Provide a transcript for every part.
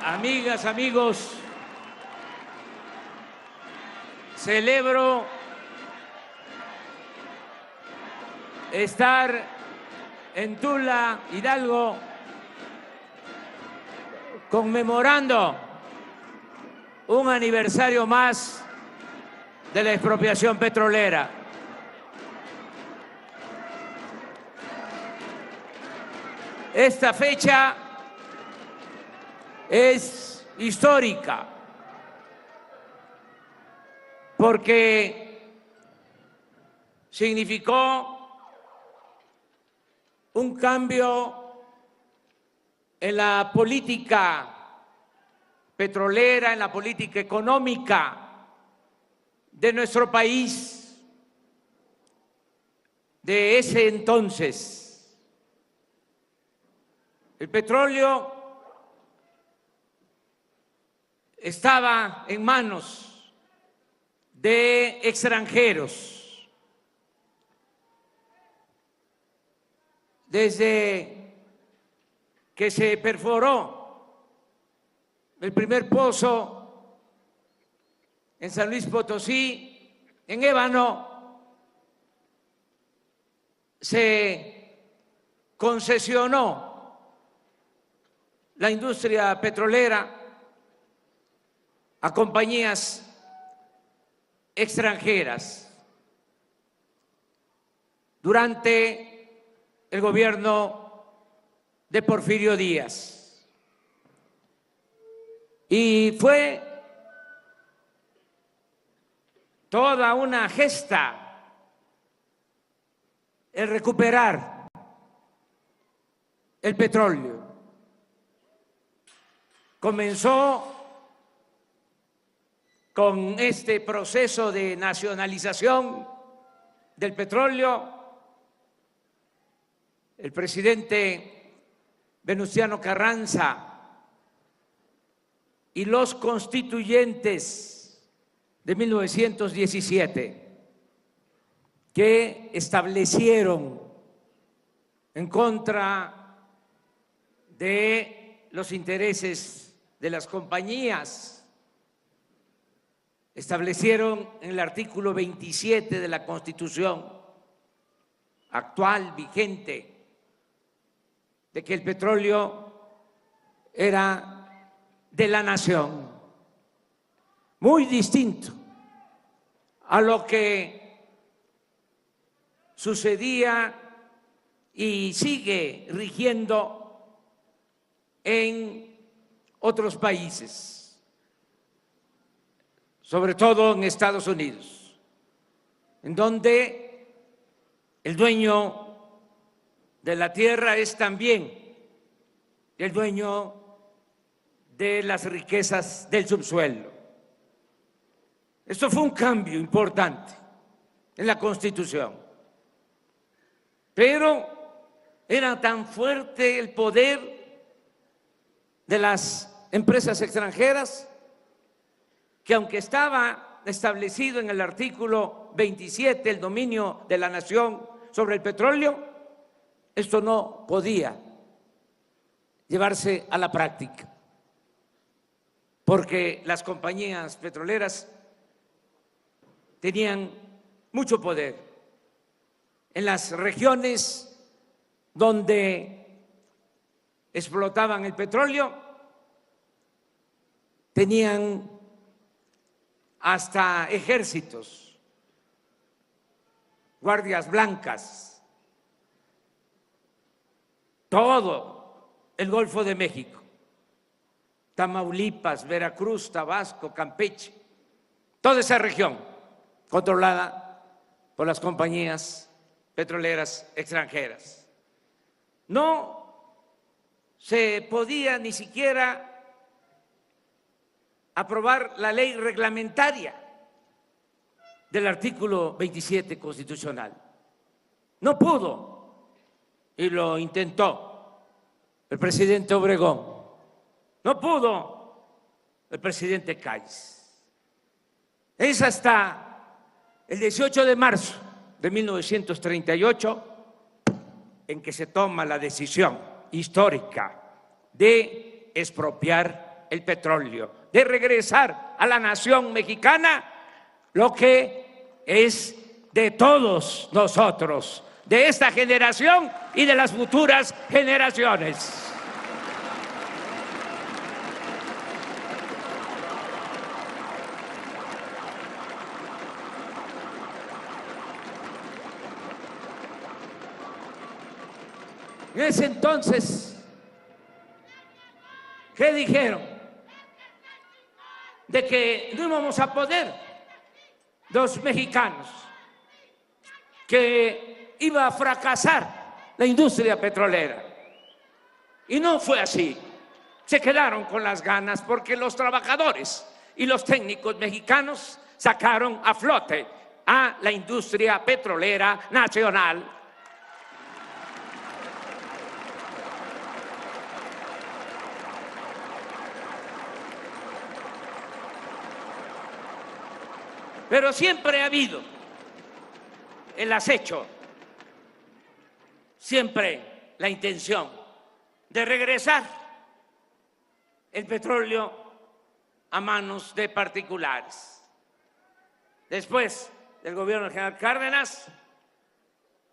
Amigas, amigos, celebro estar en Tula, Hidalgo, conmemorando un aniversario más de la expropiación petrolera. Esta fecha es histórica porque significó un cambio en la política petrolera, en la política económica de nuestro país de ese entonces. El petróleo estaba en manos de extranjeros. Desde que se perforó el primer pozo en San Luis Potosí, en Ébano, se concesionó la industria petrolera a compañías extranjeras. Durante el gobierno de Porfirio Díaz. Y fue toda una gesta el recuperar el petróleo. Comenzó con este proceso de nacionalización del petróleo el presidente Venustiano Carranza y los constituyentes de 1917 que establecieron en contra de los intereses de las compañías, establecieron en el artículo 27 de la Constitución actual, vigente, de que el petróleo era de la nación, muy distinto a lo que sucedía y sigue rigiendo en otros países, sobre todo en Estados Unidos, en donde el dueño de la tierra es también el dueño de las riquezas del subsuelo. Esto fue un cambio importante en la Constitución, pero era tan fuerte el poder de las empresas extranjeras que, aunque estaba establecido en el artículo 27 el dominio de la nación sobre el petróleo, esto no podía llevarse a la práctica, porque las compañías petroleras tenían mucho poder en las regiones donde explotaban el petróleo, tenían hasta ejércitos, guardias blancas, todo el Golfo de México, Tamaulipas, Veracruz, Tabasco, Campeche, toda esa región controlada por las compañías petroleras extranjeras. No se podía ni siquiera aprobar la ley reglamentaria del artículo 27 constitucional. No pudo, y lo intentó el presidente Obregón. No pudo el presidente Calles. Es hasta el 18 de marzo de 1938 en que se toma la decisión histórica de expropiar el petróleo, de regresar a la nación mexicana lo que es de todos nosotros, de esta generación y de las futuras generaciones. En ese entonces, ¿qué dijeron? De que no íbamos a poder, los mexicanos, que iba a fracasar la industria petrolera. Y no fue así. Se quedaron con las ganas porque los trabajadores y los técnicos mexicanos sacaron a flote a la industria petrolera nacional. Pero siempre ha habido el acecho, siempre la intención de regresar el petróleo a manos de particulares. Después del gobierno del general Cárdenas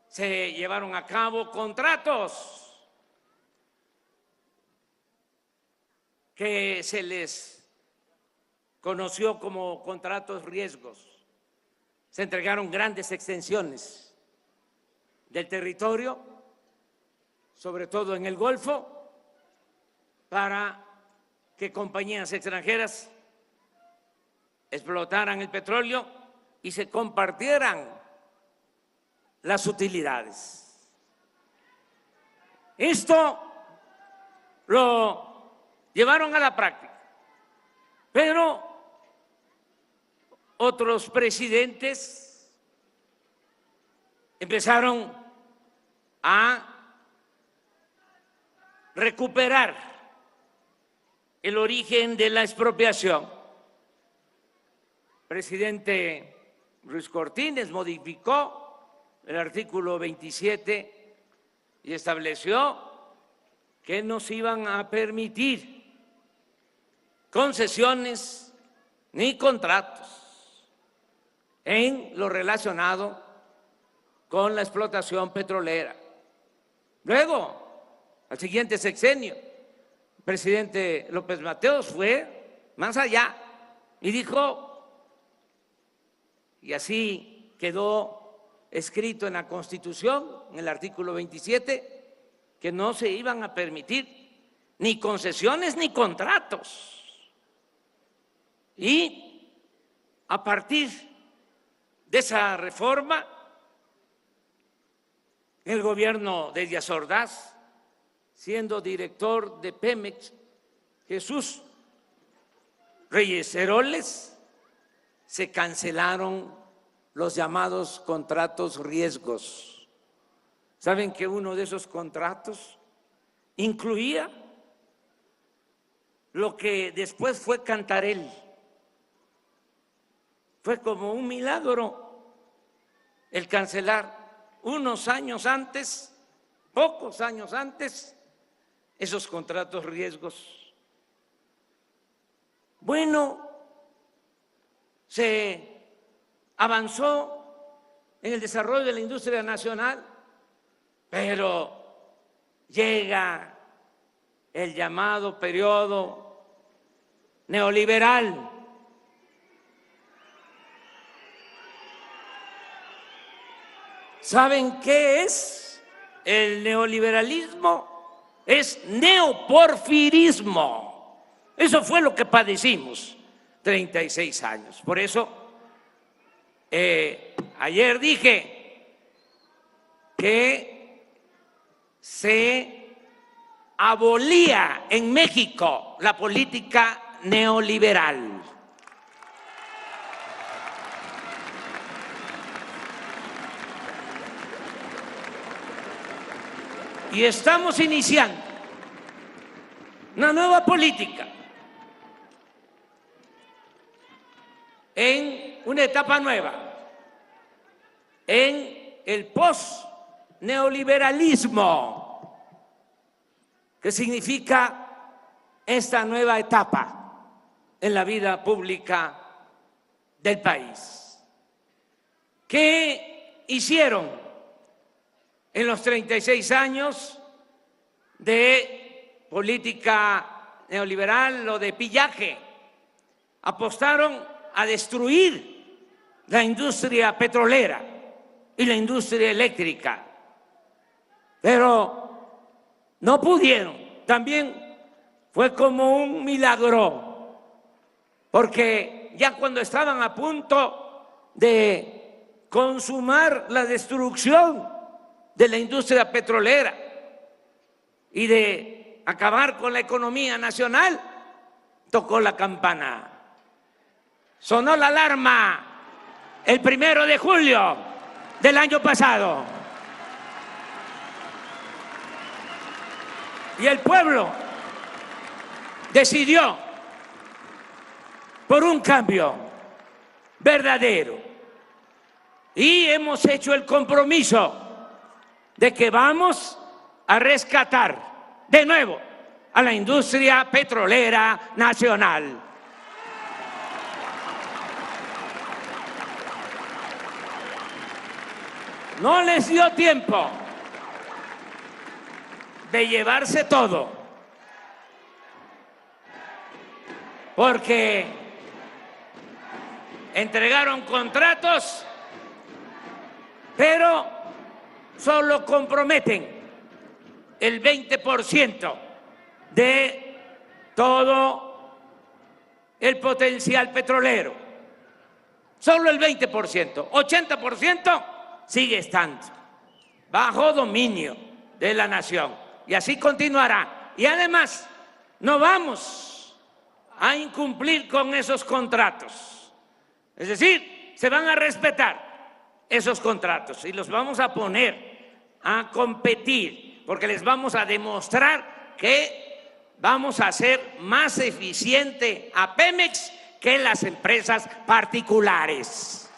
se llevaron a cabo contratos que se les conoció como contratos riesgos. Se entregaron grandes extensiones del territorio, sobre todo en el Golfo, para que compañías extranjeras explotaran el petróleo y se compartieran las utilidades. Esto lo llevaron a la práctica, pero otros presidentes empezaron a recuperar el origen de la expropiación. El presidente Ruiz Cortines modificó el artículo 27 y estableció que no se iban a permitir concesiones ni contratos en lo relacionado con la explotación petrolera. Luego, al siguiente sexenio, el presidente López Mateos fue más allá y dijo, y así quedó escrito en la Constitución, en el artículo 27, que no se iban a permitir ni concesiones ni contratos. Y a partir de esa reforma, el gobierno de Díaz Ordaz, siendo director de Pemex, Jesús Reyes Heroles, se cancelaron los llamados contratos riesgos. ¿Saben que uno de esos contratos incluía lo que después fue Cantarell? Fue como un milagro el cancelar unos años antes, pocos años antes, esos contratos riesgos. Bueno, se avanzó en el desarrollo de la industria nacional, pero llega el llamado periodo neoliberal. ¿Saben qué es el neoliberalismo? Es neoporfirismo. Eso fue lo que padecimos 36 años. Por eso, ayer dije que se abolía en México la política neoliberal. Y estamos iniciando una nueva política en una etapa nueva, en el post-neoliberalismo, que significa esta nueva etapa en la vida pública del país. ¿Qué hicieron en los 36 años de política neoliberal o de pillaje? Apostaron a destruir la industria petrolera y la industria eléctrica, pero no pudieron. También fue como un milagro, porque ya cuando estaban a punto de consumar la destrucción de la industria petrolera y de acabar con la economía nacional, tocó la campana. Sonó la alarma el 1 de julio del año pasado. Y el pueblo decidió por un cambio verdadero. Y hemos hecho el compromiso de que vamos a rescatar de nuevo a la industria petrolera nacional. No les dio tiempo de llevarse todo, porque entregaron contratos, pero solo comprometen el 20% de todo el potencial petrolero. Solo el 20%, 80% sigue estando bajo dominio de la nación. Y así continuará. Y además, no vamos a incumplir con esos contratos. Es decir, se van a respetar esos contratos y los vamos a poner a competir, porque les vamos a demostrar que vamos a hacer más eficiente a Pemex que las empresas particulares.